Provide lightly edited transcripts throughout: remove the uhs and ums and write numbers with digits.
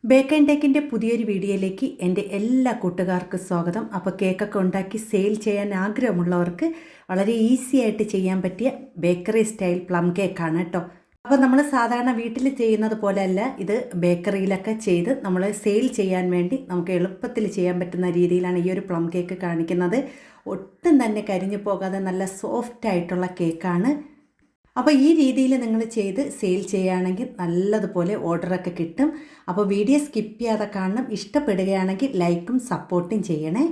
Bake and ടേക്കിൻ്റെ പുതിയൊരു വീഡിയോയിലേക്ക് എൻ്റെ എല്ലാ കൂട്ടുകാർക്കും സ്വാഗതം. അപ്പോൾ കേക്കൊക്കെ ഉണ്ടാക്കി സെയിൽ ചെയ്യാൻ ആഗ്രഹമുള്ളവർക്ക് വളരെ ഈസി ആയിട്ട് ചെയ്യാൻ പറ്റിയ ബേക്കറി സ്റ്റൈൽ പ്ലം കേക്കാണ് കേട്ടോ. അപ്പോൾ നമ്മൾ സാധാരണ വീട്ടിൽ ചെയ്യുന്നത് പോലെയല്ല, ഇത് ബേക്കറിയിലൊക്കെ ചെയ്ത് നമ്മൾ സെയിൽ ചെയ്യാൻ വേണ്ടി നമുക്ക് എളുപ്പത്തിൽ ചെയ്യാൻ പറ്റുന്ന രീതിയിലാണ് ഈ ഒരു പ്ലം കേക്ക് കാണിക്കുന്നത്. ഒട്ടും തന്നെ കരിഞ്ഞു പോകാതെ നല്ല സോഫ്റ്റ് ആയിട്ടുള്ള കേക്കാണ്. അപ്പോൾ ഈ രീതിയിൽ നിങ്ങൾ ചെയ്ത് സെയിൽ ചെയ്യുകയാണെങ്കിൽ നല്ലതുപോലെ ഓർഡറൊക്കെ കിട്ടും. അപ്പോൾ വീഡിയോ സ്കിപ്പ് ചെയ്യാതെ കാണണം. ഇഷ്ടപ്പെടുകയാണെങ്കിൽ ലൈക്കും സപ്പോർട്ടും ചെയ്യണേ.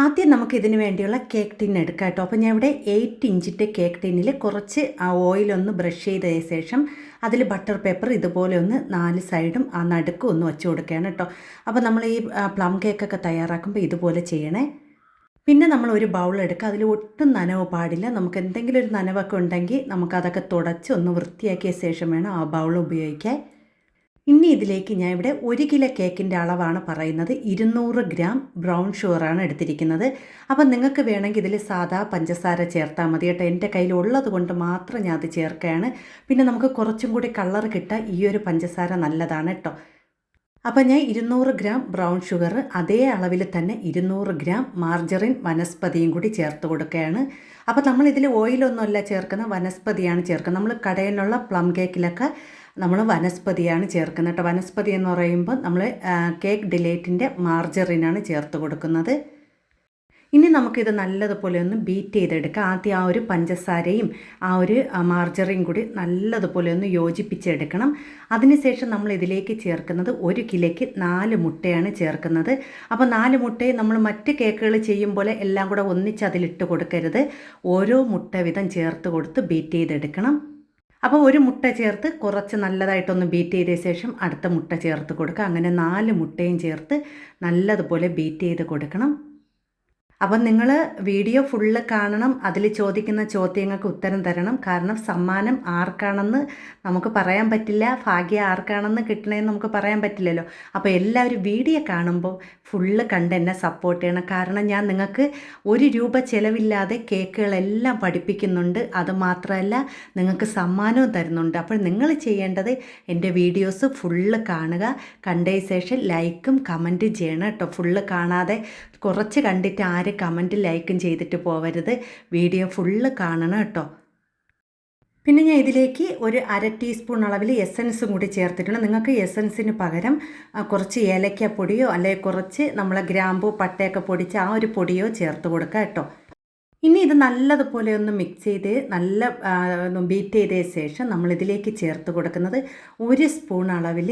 ആദ്യം നമുക്ക് ഇതിന് വേണ്ടിയുള്ള കേക്ക് ടിൻ എടുക്കാം കേട്ടോ. അപ്പോൾ ഞാൻ ഇവിടെ 8 ഇഞ്ചിൻ്റെ കേക്ക് ടിന്നിൽ കുറച്ച് ഓയിലൊന്ന് ബ്രഷ് ചെയ്ത ശേഷം അതിൽ ബട്ടർ പേപ്പർ ഇതുപോലെ ഒന്ന് 4 സൈഡും ആ നടുക്കും ഒന്ന് വെച്ച് കൊടുക്കുകയാണ് കേട്ടോ. അപ്പോൾ നമ്മൾ ഈ പ്ലം കേക്കൊക്കെ തയ്യാറാക്കുമ്പോൾ ഇതുപോലെ ചെയ്യണേ. പിന്നെ നമ്മൾ ഒരു ബൗൾ എടുക്കുക. അതിൽ ഒട്ടും നനവ് പാടില്ല. നമുക്ക് എന്തെങ്കിലും ഒരു നനവൊക്കെ ഉണ്ടെങ്കിൽ നമുക്കതൊക്കെ തുടച്ച് ഒന്ന് വൃത്തിയാക്കിയ ശേഷം വേണം ആ ബൗൾ ഉപയോഗിക്കാൻ. ഇനി ഇതിലേക്ക് ഞാൻ ഇവിടെ 1 കിലോ കേക്കിൻ്റെ അളവാണ് പറയുന്നത്. 200 ഗ്രാം ബ്രൗൺ ഷുഗറാണ് എടുത്തിരിക്കുന്നത്. അപ്പം നിങ്ങൾക്ക് വേണമെങ്കിൽ ഇതിൽ സാധാ പഞ്ചസാര ചേർത്താൽ മതി കേട്ടോ. എൻ്റെ കയ്യിലുള്ളത് കൊണ്ട് മാത്രം ഞാൻ അത് ചേർക്കുകയാണ്. പിന്നെ നമുക്ക് കുറച്ചും കൂടി കളർ കിട്ടാൻ ഈ ഒരു പഞ്ചസാര നല്ലതാണ് കേട്ടോ. അപ്പോൾ ഞാൻ 200 ഗ്രാം ബ്രൗൺ ഷുഗർ, അതേ അളവിൽ തന്നെ 200 ഗ്രാം മാർജറിൻ വനസ്പതിയും കൂടി ചേർത്ത് കൊടുക്കുകയാണ്. അപ്പോൾ നമ്മളിതിൽ ഓയിലൊന്നുമല്ല ചേർക്കുന്നത്, വനസ്പതിയാണ് ചേർക്കുന്നത്. നമ്മൾ കടയിലുള്ള പ്ലം കേക്കിലൊക്കെ നമ്മൾ വനസ്പതിയാണ് ചേർക്കുന്നത് കേട്ടോ. വനസ്പതി എന്ന് പറയുമ്പോൾ നമ്മൾ കേക്ക് ഡിലൈറ്റിൻ്റെ മാർജറിനാണ് ചേർത്ത് കൊടുക്കുന്നത്. ഇനി നമുക്കിത് നല്ലതുപോലെ ഒന്ന് ബീറ്റ് ചെയ്തെടുക്കാം. ആദ്യം ആ ഒരു പഞ്ചസാരയും ആ ഒരു മാർജറിയും കൂടി നല്ലതുപോലെ ഒന്ന് യോജിപ്പിച്ചെടുക്കണം. അതിനുശേഷം നമ്മൾ ഇതിലേക്ക് ചേർക്കുന്നത് 1 കിലോയ്ക്ക് 4 മുട്ടയാണ് ചേർക്കുന്നത്. അപ്പോൾ 4 മുട്ടയെ നമ്മൾ മറ്റ് കേക്കുകൾ ചെയ്യും പോലെ എല്ലാം കൂടെ ഒന്നിച്ച് അതിലിട്ട് കൊടുക്കരുത്. ഓരോ മുട്ട വീതം ചേർത്ത് കൊടുത്ത് ബീറ്റ് ചെയ്തെടുക്കണം. അപ്പോൾ ഒരു മുട്ട ചേർത്ത് കുറച്ച് നല്ലതായിട്ടൊന്ന് ബീറ്റ് ചെയ്ത ശേഷം അടുത്ത മുട്ട ചേർത്ത് കൊടുക്കുക. അങ്ങനെ 4 മുട്ടയും ചേർത്ത് നല്ലതുപോലെ ബീറ്റ് ചെയ്ത് കൊടുക്കണം. അപ്പം നിങ്ങൾ വീഡിയോ ഫുള്ള് കാണണം. അതിൽ ചോദിക്കുന്ന ചോദ്യങ്ങൾക്ക് ഉത്തരം തരണം. കാരണം സമ്മാനം ആർക്കാണെന്ന് നമുക്ക് പറയാൻ പറ്റില്ല, ഭാഗ്യം ആർക്കാണെന്ന് കിട്ടണമെന്ന് നമുക്ക് പറയാൻ പറ്റില്ലല്ലോ. അപ്പോൾ എല്ലാവരും വീഡിയോ കാണുമ്പോൾ ഫുള്ള് കണ്ട് എന്നെ സപ്പോർട്ട് ചെയ്യണം. കാരണം ഞാൻ നിങ്ങൾക്ക് 1 രൂപ ചിലവില്ലാതെ കേക്കുകളെല്ലാം പഠിപ്പിക്കുന്നുണ്ട്. അതുമാത്രമല്ല നിങ്ങൾക്ക് സമ്മാനവും തരുന്നുണ്ട്. അപ്പോൾ നിങ്ങൾ ചെയ്യേണ്ടത് എൻ്റെ വീഡിയോസ് ഫുള്ള് കാണുക. കണ്ടതിന് ശേഷം ലൈക്കും കമൻറ്റും ചെയ്യണം കേട്ടോ. ഫുള്ള് കാണാതെ കുറച്ച് കണ്ടിട്ട് ആരും കമൻറ്റ് ലൈക്കും ചെയ്തിട്ട് പോവരുത്. വീഡിയോ ഫുള്ള് കാണണം കേട്ടോ. പിന്നെ ഞാൻ ഇതിലേക്ക് ഒരു 1/2 ടീസ്പൂൺ അളവിൽ എസൻസും കൂടി ചേർത്തിട്ടുണ്ട്. നിങ്ങൾക്ക് എസൻസിന് പകരം കുറച്ച് ഏലക്കപ്പൊടിയോ അല്ലെങ്കിൽ കുറച്ച് നമ്മളെ ഗ്രാമ്പൂ പട്ടയൊക്കെ പൊടിച്ച് ആ ഒരു പൊടിയോ ചേർത്ത് കൊടുക്കുക കേട്ടോ. ഇനി ഇത് നല്ലതുപോലെ ഒന്ന് മിക്സ് ചെയ്ത് നല്ല ബീറ്റ് ചെയ്ത ശേഷം നമ്മളിതിലേക്ക് ചേർത്ത് കൊടുക്കുന്നത് 1 സ്പൂൺ അളവിൽ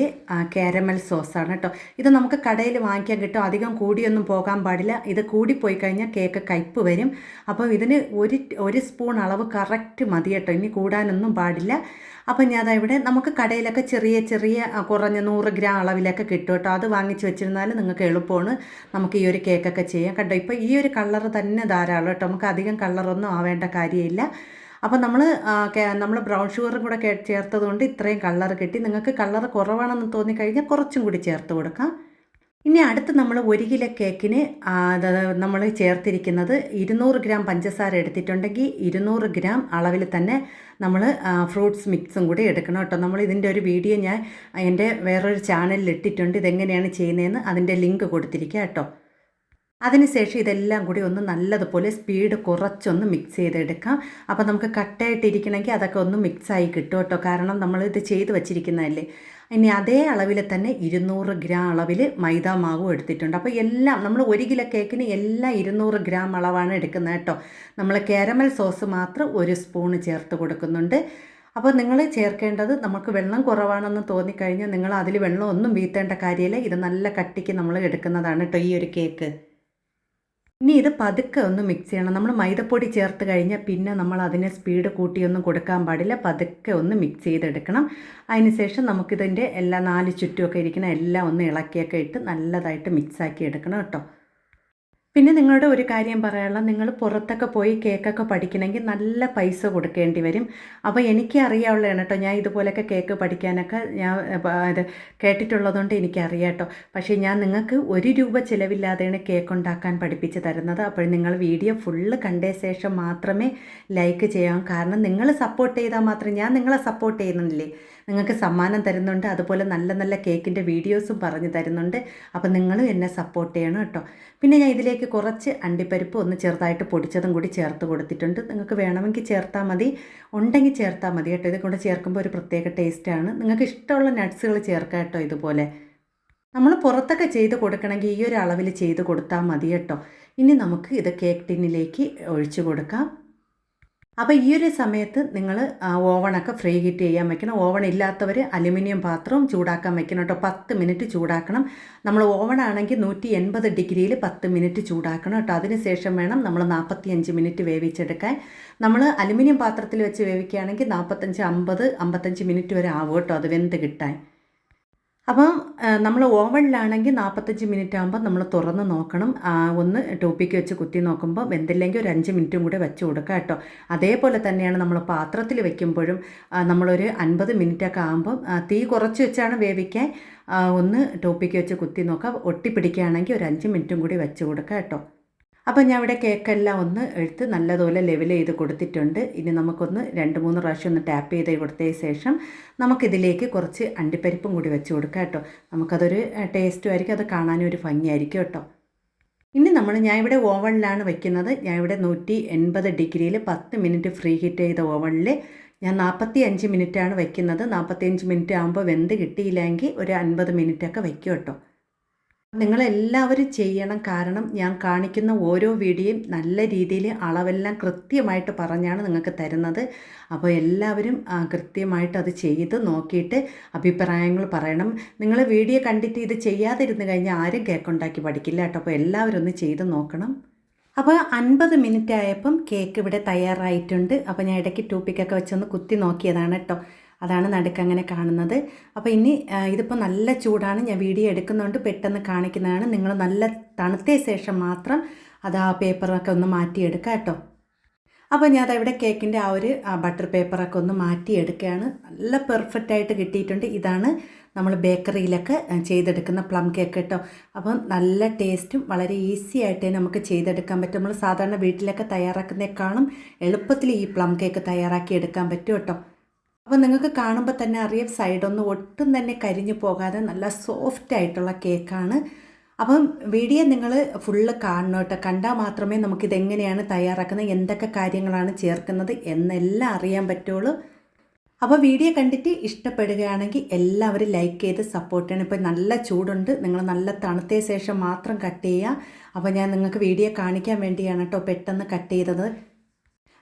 കാരമൽ സോസാണ് കേട്ടോ. ഇത് നമുക്ക് കടയിൽ വാങ്ങിക്കാൻ കിട്ടും. അധികം കൂടിയൊന്നും പോകാൻ പാടില്ല. ഇത് കൂടിപ്പോയി കഴിഞ്ഞാൽ കേക്ക് കയ്പ്പ് വരും. അപ്പോൾ ഇതിന് ഒരു സ്പൂൺ അളവ് കറക്റ്റ് മതി കേട്ടോ. ഇനി കൂടാനൊന്നും പാടില്ല. അപ്പം ഞാൻ ഇവിടെ നമുക്ക് കടയിലൊക്കെ ചെറിയ കുറഞ്ഞ 100 ഗ്രാം അളവിലൊക്കെ കിട്ടും കേട്ടോ. അത് വാങ്ങിച്ച് വെച്ചിരുന്നാൽ നിങ്ങൾക്ക് എളുപ്പമാണ്. നമുക്ക് ഈ ഒരു കേക്കൊക്കെ ചെയ്യാം കേട്ടോ. ഇപ്പോൾ ഈ ഒരു കളർ തന്നെ ധാരാളം കേട്ടോ. നമുക്ക് അധികം കളറൊന്നും ആവേണ്ട കാര്യമില്ല. അപ്പോൾ നമ്മൾ ബ്രൗൺ ഷുഗറും കൂടെ ചേർത്തത് കൊണ്ട് ഇത്രയും കളർ കിട്ടി. നിങ്ങൾക്ക് കളർ കുറവാണെന്ന് തോന്നിക്കഴിഞ്ഞാൽ കുറച്ചും കൂടി ചേർത്ത് കൊടുക്കാം. ഇനി അടുത്ത് നമ്മൾ 1 കിലോ കേക്കിന് നമ്മൾ ചേർത്തിരിക്കുന്നത് 200 ഗ്രാം പഞ്ചസാര എടുത്തിട്ടുണ്ടെങ്കിൽ 200 ഗ്രാം അളവിൽ തന്നെ നമ്മൾ ഫ്രൂട്ട്സ് മിക്സും കൂടി എടുക്കണം കേട്ടോ. നമ്മൾ ഇതിൻ്റെ ഒരു വീഡിയോ ഞാൻ എൻ്റെ വേറൊരു ചാനലിൽ ഇട്ടിട്ടുണ്ട്. ഇതെങ്ങനെയാണ് ചെയ്യുന്നതെന്ന് അതിൻ്റെ ലിങ്ക് കൊടുത്തിരിക്കുക കേട്ടോ. അതിനുശേഷം ഇതെല്ലാം കൂടി ഒന്ന് നല്ലതുപോലെ സ്പീഡ് കുറച്ചൊന്ന് മിക്സ് ചെയ്തെടുക്കാം. അപ്പോൾ നമുക്ക് കട്ടായിട്ടിരിക്കണമെങ്കിൽ അതൊക്കെ ഒന്ന് മിക്സായി കിട്ടും കേട്ടോ. കാരണം നമ്മളിത് ചെയ്ത് വച്ചിരിക്കുന്നതല്ലേ. ഇനി അതേ അളവിൽ തന്നെ 200 ഗ്രാം അളവിൽ മൈദ മാവും എടുത്തിട്ടുണ്ട്. അപ്പോൾ എല്ലാം നമ്മൾ 1 കിലോ കേക്കിന് എല്ലാം 200 ഗ്രാം അളവാണ് എടുക്കുന്നത് കേട്ടോ. നമ്മൾ കാരമൽ സോസ് മാത്രം 1 സ്പൂൺ ചേർത്ത് കൊടുക്കുന്നുണ്ട്. അപ്പോൾ നിങ്ങൾ ചേർക്കേണ്ടത്, നമുക്ക് വെള്ളം കുറവാണെന്ന് തോന്നിക്കഴിഞ്ഞാൽ നിങ്ങൾ അതിൽ വെള്ളം ഒന്നും വീഴ്ത്തേണ്ട കാര്യമില്ല. ഇത് നല്ല കട്ടിക്ക് നമ്മൾ എടുക്കുന്നതാണ് കേട്ടോ ഈ ഒരു കേക്ക്. ഇനി ഇത് പതുക്കെ ഒന്ന് മിക്സ് ചെയ്യണം. നമ്മൾ മൈദപ്പൊടി ചേർത്ത് കഴിഞ്ഞാൽ പിന്നെ നമ്മൾ അതിനെ സ്പീഡ് കൂട്ടിയൊന്നും കൊടുക്കാൻ പാടില്ല. പതുക്കെ ഒന്ന് മിക്സ് ചെയ്തെടുക്കണം. അതിനുശേഷം നമുക്കിതിൻ്റെ എല്ലാ 4 ചുറ്റുമൊക്കെ ഇരിക്കുന്ന എല്ലാം ഒന്ന് ഇളക്കിയൊക്കെ ഇട്ട് നല്ലതായിട്ട് മിക്സാക്കി എടുക്കണം കേട്ടോ. പിന്നെ നിങ്ങളുടെ ഒരു കാര്യം പറയാനുള്ളത്, നിങ്ങൾ പുറത്തൊക്കെ പോയി കേക്കൊക്കെ പഠിക്കണമെങ്കിൽ നല്ല പൈസ കൊടുക്കേണ്ടി വരും. അപ്പോൾ എനിക്ക് അറിയാവുള്ളതാണ് കേട്ടോ. ഞാൻ ഇതുപോലെയൊക്കെ കേക്ക് പഠിക്കാനൊക്കെ ഞാൻ ഇത് കേട്ടിട്ടുള്ളതുകൊണ്ട് എനിക്കറിയാം കേട്ടോ. പക്ഷേ ഞാൻ നിങ്ങൾക്ക് 1 രൂപ ചിലവില്ലാതെയാണ് കേക്ക് ഉണ്ടാക്കാൻ പഠിപ്പിച്ച് തരുന്നത്. അപ്പോൾ നിങ്ങൾ വീഡിയോ ഫുള്ള് കണ്ട ശേഷം മാത്രമേ ലൈക്ക് ചെയ്യാം. കാരണം നിങ്ങൾ സപ്പോർട്ട് ചെയ്താൽ മാത്രം, ഞാൻ നിങ്ങളെ സപ്പോർട്ട് ചെയ്യുന്നില്ലേ, നിങ്ങൾക്ക് സമ്മാനം തരുന്നുണ്ട്. അതുപോലെ നല്ല നല്ല കേക്കിൻ്റെ വീഡിയോസും പറഞ്ഞു തരുന്നുണ്ട്. അപ്പോൾ നിങ്ങളും എന്നെ സപ്പോർട്ട് ചെയ്യണം കേട്ടോ. പിന്നെ ഞാൻ ഇതിലേക്ക് കുറച്ച് അണ്ടിപ്പരിപ്പ് ഒന്ന് ചെറുതായിട്ട് പൊടിച്ചതും കൂടി ചേർത്ത് കൊടുത്തിട്ടുണ്ട്. നിങ്ങൾക്ക് വേണമെങ്കിൽ ചേർത്താൽ മതി, ഉണ്ടെങ്കിൽ ചേർത്താൽ മതി കേട്ടോ. ഇത് കൊണ്ട് ചേർക്കുമ്പോൾ ഒരു പ്രത്യേക ടേസ്റ്റാണ്. നിങ്ങൾക്ക് ഇഷ്ടമുള്ള നട്ട്സുകൾ ചേർക്കാം കേട്ടോ. ഇതുപോലെ നമ്മൾ പുറത്തൊക്കെ ചെയ്ത് കൊടുക്കണമെങ്കിൽ ഈ ഒരു അളവിൽ ചെയ്ത് കൊടുത്താൽ മതി കേട്ടോ. ഇനി നമുക്ക് ഇത് കേക്ക് ടിന്നിലേക്ക് ഒഴിച്ചു കൊടുക്കാം. അപ്പോൾ ഈ ഒരു സമയത്ത് നിങ്ങൾ ഓവണൊക്കെ ഫ്രീ ഹീറ്റ് ചെയ്യാൻ വെക്കണം. ഓവൺ ഇല്ലാത്തവർ അലുമിനിയം പാത്രവും ചൂടാക്കാൻ വെക്കണം കേട്ടോ. 10 മിനിറ്റ് ചൂടാക്കണം. നമ്മൾ ഓവണാണെങ്കിൽ 180 ഡിഗ്രിയിൽ 10 മിനിറ്റ് ചൂടാക്കണം കേട്ടോ. അതിനുശേഷം വേണം നമ്മൾ 45 മിനിറ്റ് വേവിച്ചെടുക്കാൻ. നമ്മൾ അലുമിനിയം പാത്രത്തിൽ വെച്ച് വേവിക്കുകയാണെങ്കിൽ 45-50-55 മിനിറ്റ് വരെ ആവും കേട്ടോ അത് വെന്ത് കിട്ടാൻ. അപ്പം നമ്മൾ ഓവനിലാണെങ്കിൽ 45 മിനിറ്റ് ആകുമ്പോൾ നമ്മൾ തുറന്ന് നോക്കണം. ഒന്ന് ടോപ്പിക്ക് വെച്ച് കുത്തി നോക്കുമ്പോൾ വെന്തില്ലെങ്കിൽ ഒരു 5 മിനിറ്റും കൂടെ വെച്ച് കൊടുക്കുക കേട്ടോ. അതേപോലെ തന്നെയാണ് നമ്മൾ പാത്രത്തിൽ വെക്കുമ്പോഴും നമ്മളൊരു 50 മിനിറ്റൊക്കെ ആകുമ്പം തീ കുറച്ച് വെച്ചാണ് വേവിക്കാൻ. ഒന്ന് ടോപ്പിക്ക് വെച്ച് കുത്തി നോക്കുക. ഒട്ടിപ്പിടിക്കുകയാണെങ്കിൽ ഒരു 5 മിനിറ്റും കൂടി വെച്ച് കൊടുക്കുക കേട്ടോ. അപ്പോൾ ഞാൻ ഇവിടെ കേക്കെല്ലാം ഒന്ന് എടുത്ത് നല്ലതുപോലെ ലെവൽ ചെയ്ത് കൊടുത്തിട്ടുണ്ട്. ഇനി നമുക്കൊന്ന് 2-3 പ്രാവശ്യം ഒന്ന് ടാപ്പ് ചെയ്ത് കൊടുത്തതിന് ശേഷം നമുക്കിതിലേക്ക് കുറച്ച് അണ്ടിപ്പരിപ്പും കൂടി വെച്ച് കൊടുക്കാം കേട്ടോ. നമുക്കതൊരു ടേസ്റ്റും ആയിരിക്കും, അത് കാണാനും ഒരു ഭംഗിയായിരിക്കും കേട്ടോ. ഇനി ഞാൻ ഇവിടെ ഓവനിലാണ് വെക്കുന്നത്. ഞാൻ ഇവിടെ 180 ഡിഗ്രിയിൽ 10 മിനിറ്റ് ഫ്രീ ഹീറ്റ് ചെയ്ത ഓവനിൽ ഞാൻ 45 മിനിറ്റാണ് വെക്കുന്നത്. 45 മിനിറ്റ് ആകുമ്പോൾ വെന്ത് കിട്ടിയില്ലെങ്കിൽ ഒരു 50 മിനിറ്റൊക്കെ വയ്ക്കും കേട്ടോ. നിങ്ങളെല്ലാവരും ചെയ്യണം. കാരണം ഞാൻ കാണിക്കുന്ന ഓരോ വീഡിയോയും നല്ല രീതിയിൽ അളവെല്ലാം കൃത്യമായിട്ട് പറഞ്ഞാണ് നിങ്ങൾക്ക് തരുന്നത്. അപ്പോൾ എല്ലാവരും കൃത്യമായിട്ട് അത് ചെയ്ത് നോക്കിയിട്ട് അഭിപ്രായങ്ങൾ പറയണം. നിങ്ങൾ വീഡിയോ കണ്ടിട്ട് ഇത് ചെയ്യാതിരുന്ന് കഴിഞ്ഞാൽ ആരും കേക്ക് ഉണ്ടാക്കി പഠിക്കില്ല കേട്ടോ. അപ്പോൾ എല്ലാവരും ഒന്ന് ചെയ്ത് നോക്കണം. അപ്പോൾ 50 മിനിറ്റ് ആയപ്പം കേക്ക് ഇവിടെ തയ്യാറായിട്ടുണ്ട്. അപ്പോൾ ഞാൻ ഇടയ്ക്ക് ടൂപ്പിക്കൊക്കെ വെച്ചൊന്ന് കുത്തി നോക്കിയതാണ് കേട്ടോ. അതാണ് നടുക്ക് അങ്ങനെ കാണുന്നത്. അപ്പോൾ ഇനി ഇതിപ്പോൾ നല്ല ചൂടാണ്. ഞാൻ വീഡിയോ എടുക്കുന്നതുകൊണ്ട് പെട്ടെന്ന് കാണിക്കുന്നതാണ്. നിങ്ങൾ നല്ല തണുത്ത ശേഷം മാത്രം അത് ആ പേപ്പറൊക്കെ ഒന്ന് മാറ്റിയെടുക്കുക കേട്ടോ. അപ്പോൾ ഞാൻ അതവിടെ കേക്കിൻ്റെ ആ ഒരു ബട്ടർ പേപ്പറൊക്കെ ഒന്ന് മാറ്റിയെടുക്കുകയാണ്. നല്ല പെർഫെക്റ്റായിട്ട് കിട്ടിയിട്ടുണ്ട്. ഇതാണ് നമ്മൾ ബേക്കറിയിലൊക്കെ ചെയ്തെടുക്കുന്ന പ്ലം കേക്ക് കേട്ടോ. അപ്പം നല്ല ടേസ്റ്റും വളരെ ഈസി ആയിട്ട് നമുക്ക് ചെയ്തെടുക്കാൻ പറ്റും. നമ്മൾ സാധാരണ വീട്ടിലൊക്കെ തയ്യാറാക്കുന്നതിനേക്കാളും എളുപ്പത്തിൽ ഈ പ്ലം കേക്ക് തയ്യാറാക്കി എടുക്കാൻ പറ്റും കേട്ടോ. അപ്പോൾ നിങ്ങൾക്ക് കാണുമ്പോൾ തന്നെ അറിയാം, സൈഡൊന്നും ഒട്ടും തന്നെ കരിഞ്ഞു പോകാതെ നല്ല സോഫ്റ്റ് ആയിട്ടുള്ള കേക്കാണ്. അപ്പം വീഡിയോ നിങ്ങൾ ഫുള്ള് കാണണം കേട്ടോ. കണ്ടാൽ മാത്രമേ നമുക്കിതെങ്ങനെയാണ് തയ്യാറാക്കുന്നത്, എന്തൊക്കെ കാര്യങ്ങളാണ് ചേർക്കുന്നത് എന്നെല്ലാം അറിയാൻ പറ്റുള്ളൂ. അപ്പോൾ വീഡിയോ കണ്ടിട്ട് ഇഷ്ടപ്പെടുകയാണെങ്കിൽ എല്ലാവരും ലൈക്ക് ചെയ്ത് സപ്പോർട്ട് ചെയ്യണം. ഇപ്പോൾ നല്ല ചൂടുണ്ട്, നിങ്ങൾ നല്ല തണുത്ത ശേഷം മാത്രം കട്ട് ചെയ്യുക. അപ്പോൾ ഞാൻ നിങ്ങൾക്ക് വീഡിയോ കാണിക്കാൻ വേണ്ടിയാണ് കേട്ടോ പെട്ടെന്ന് കട്ട് ചെയ്തത്.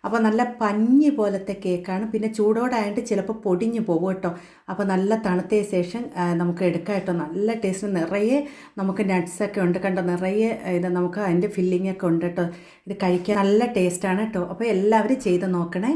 അപ്പോൾ നല്ല പഞ്ഞി പോലത്തെ കേക്കാണ്. പിന്നെ ചൂടോടായിട്ട് ചിലപ്പോൾ പൊടിഞ്ഞു പോകും കേട്ടോ. അപ്പോൾ നല്ല തണുത്ത ശേഷം നമുക്ക് എടുക്കാം കേട്ടോ. നല്ല ടേസ്റ്റ്, നിറയെ നമുക്ക് നട്ട്സൊക്കെ ഉണ്ട് കണ്ടോ. നിറയെ ഇത് നമുക്ക് അതിൻ്റെ ഫില്ലിങ്ങൊക്കെ ഉണ്ട് കേട്ടോ. ഇത് കഴിക്കാൻ നല്ല ടേസ്റ്റാണ് കേട്ടോ. അപ്പോൾ എല്ലാവരും ചെയ്ത് നോക്കണേ.